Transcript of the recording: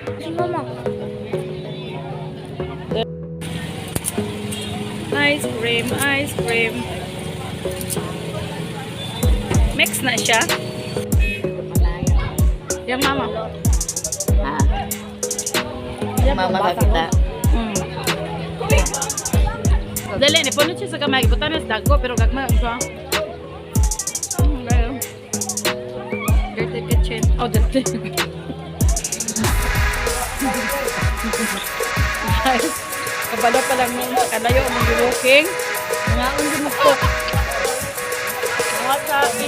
Mama. Ice cream, ice cream. Mix na siya. Yang mama. Ha? Yan, Mama bata kakita. ko. Dali, nipunod siya sa kamay. Ibutan na sa dago, pero gagma siya. Gayo. Dirty kitchen. Oh, dirty. Guys, kabalo pa lang nung kalayo ng walking. Mga undi mo po. Mga sabi.